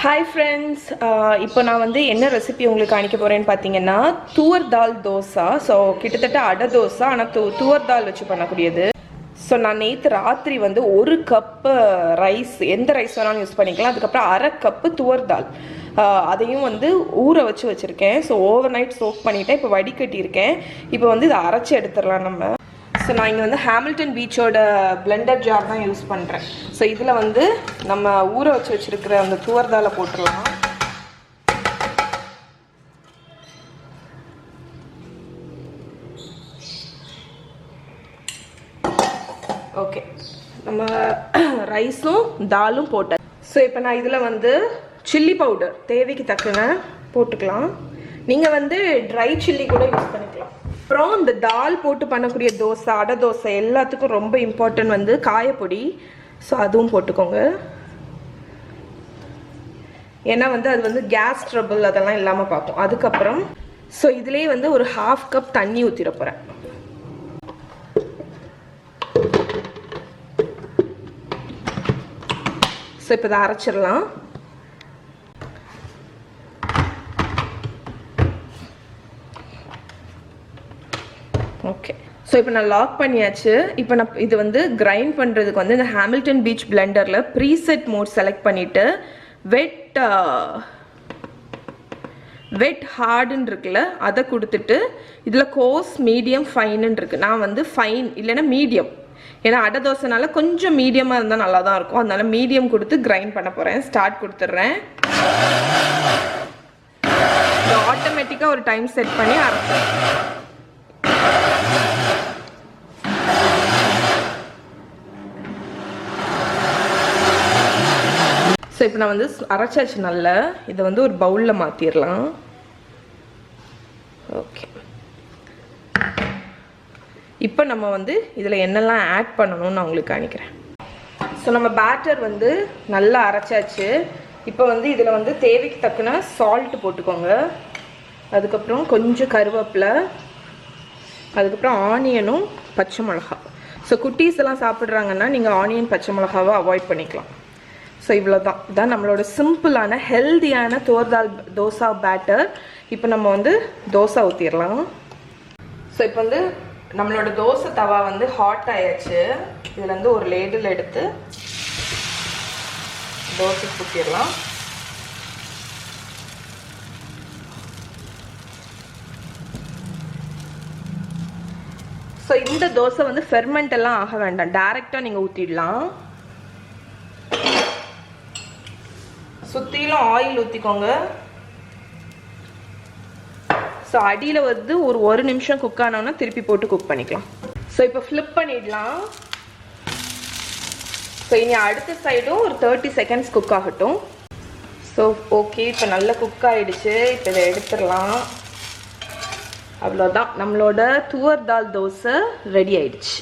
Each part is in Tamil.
Hi friends, இப்போ நான் வந்து என்ன ரெசிபி உங்களுக்கு காணிக்க போறேன்னு பாத்தீங்கன்னா தூர் தால் தோசா. ஸோ கிட்டத்தட்ட அடை தோசை ஆனால் தூர் தால் வச்சு பண்ணக்கூடியது. ஸோ நான் நேற்று ராத்திரி வந்து 1 கப்பு ரைஸ், எந்த ரைஸ் வேணாலும் யூஸ் பண்ணிக்கலாம். அதுக்கப்புறம் 1/2 கப்பு துவர் தால் அதையும் வந்து ஊற வச்சுருக்கேன். ஸோ ஓவர் நைட் சோக் பண்ணிவிட்டேன். இப்போ வடிகட்டியிருக்கேன். இப்போ வந்து இதை அரைச்சி எடுத்துடலாம் நம்ம. ஸோ நான் இங்கே வந்து ஹாமில்டன் பீச்சோட பிளெண்டர் ஜார் தான் யூஸ் பண்ணுறேன். ஸோ இதில் வந்து நம்ம ஊற வச்சுருக்கிற அந்த துவர் தாலை போட்டுடலாம். ஓகே, நம்ம ரைஸும் தாலும் போட்டேன். ஸோ இப்போ நான் இதில் வந்து சில்லி பவுடர் தேவைக்கு தக்கன போட்டுக்கலாம். நீங்கள் வந்து ட்ரை சில்லி கூட யூஸ் பண்ணிக்கலாம். அப்புறம் இந்த தால் போட்டு பண்ணக்கூடிய தோசை, அடை தோசை எல்லாத்துக்கும் ரொம்ப இம்பார்ட்டன்ட் வந்து காயப்பொடி. ஸோ அதுவும் போட்டுக்கோங்க. ஏன்னா வந்து அது வந்து கேஸ் ட்ரபிள் அதெல்லாம் இல்லாமல் பார்ப்போம். அதுக்கப்புறம் ஸோ இதுலேயே வந்து ஒரு 1/2 கப் தண்ணி ஊற்றிட போகிறேன். ஸோ இப்போ இதை அரைச்சிடலாம். ஓகே, ஸோ இப்போ நான் லாக் பண்ணியாச்சு. இப்போ நான் இது வந்து கிரைண்ட் பண்ணுறதுக்கு வந்து இந்த ஹாமில்டன் பீச் பிளெண்டரில் ப்ரீசெட் மோட் செலக்ட் பண்ணிவிட்டு வெட் ஹார்டுன்னு இருக்குல்ல அதை கொடுத்துட்டு இதில் கோர்ஸ் மீடியம் ஃபைனுன்னு இருக்குது. நான் வந்து ஃபைன் இல்லைன்னா மீடியம், ஏன்னா அடை தோசைனால கொஞ்சம் மீடியமாக இருந்தால் நல்லா தான் இருக்கும். அதனால மீடியம் கொடுத்து கிரைண்ட் பண்ண போகிறேன். ஸ்டார்ட் கொடுத்துட்றேன். ஆட்டோமேட்டிக்காக ஒரு டைம் செட் பண்ணி அரைப்பேன். ஸோ இப்போ நான் வந்து அரைச்சாச்சு நல்லா. இதை வந்து ஒரு பவுலில் மாற்றிடலாம். ஓகே, இப்போ நம்ம வந்து இதில் என்னெல்லாம் ஆட் பண்ணணும்னு நான் உங்களுக்கு காணிக்கிறேன். ஸோ நம்ம பேட்டர் வந்து நல்லா அரைச்சாச்சு. இப்போ வந்து இதில் வந்து தேவைக்கு தக்கன சால்ட்டு போட்டுக்கோங்க. அதுக்கப்புறம் கொஞ்சம் கருவேப்பிலை, அதுக்கப்புறம் ஆனியனும் பச்சை மிளகா. ஸோ குட்டீஸ் எல்லாம் சாப்பிட்றாங்கன்னா நீங்கள் ஆனியன் பச்சை மிளகாவை அவாய்ட் பண்ணிக்கலாம். ஸோ இவ்வளோதான், இதான் நம்மளோட சிம்பிளான ஹெல்தியான துவர் தால் தோசா பேட்டர். இப்போ நம்ம வந்து தோசை ஊற்றிடலாம். ஸோ இப்போ வந்து நம்மளோட தோசை தவா வந்து ஹாட் ஆயாச்சு. இதில் வந்து ஒரு லேடில் எடுத்து தோசை ஊற்றிடலாம். ஸோ இந்த தோசை வந்து ஃபெர்மெண்ட் எல்லாம் ஆக வேண்டாம், டைரெக்டாக நீங்கள் ஊற்றிடலாம். சுற்றிலும் ஆயில் ஊற்றிக்கோங்க. ஸோ அடியில் வந்து ஒரு நிமிஷம் குக் ஆனோன்னா திருப்பி போட்டு குக் பண்ணிக்கலாம். ஸோ இப்போ ஃப்ளிப் பண்ணிடலாம். ஸோ இனி அடுத்த சைடும் ஒரு 30 செகண்ட்ஸ் குக் ஆகட்டும். ஸோ ஓகே, இப்போ நல்லா குக் ஆகிடுச்சு. இப்போ இதை எடுத்துடலாம். அவ்வளோதான், நம்மளோட துவர் தால் தோசை ரெடி ஆயிடுச்சு.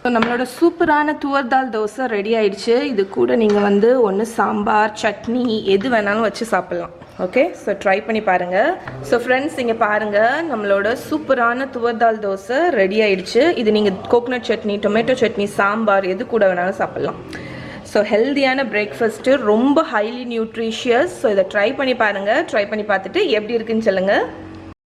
ஸோ நம்மளோட சூப்பரான துவர் தால் தோசை ரெடி ஆயிடுச்சு. இது கூட நீங்கள் வந்து ஒன்று சாம்பார், சட்னி எது வேணாலும் வச்சு சாப்பிட்லாம். ஓகே, ஸோ ட்ரை பண்ணி பாருங்கள். ஸோ ஃப்ரெண்ட்ஸ், இங்கே பாருங்கள், நம்மளோட சூப்பரான துவர் தால் தோசை ரெடி ஆயிடுச்சு. இது நீங்கள் கோகனட் சட்னி, டொமேட்டோ சட்னி, சாம்பார் எது கூட வேணாலும் சாப்பிட்லாம். ஸோ ஹெல்தியான பிரேக்ஃபாஸ்ட்டு, ரொம்ப ஹைலி நியூட்ரிஷியஸ். ஸோ இதை ட்ரை பண்ணி பாருங்கள். ட்ரை பண்ணி பார்த்துட்டு எப்படி இருக்குன்னு சொல்லுங்கள்.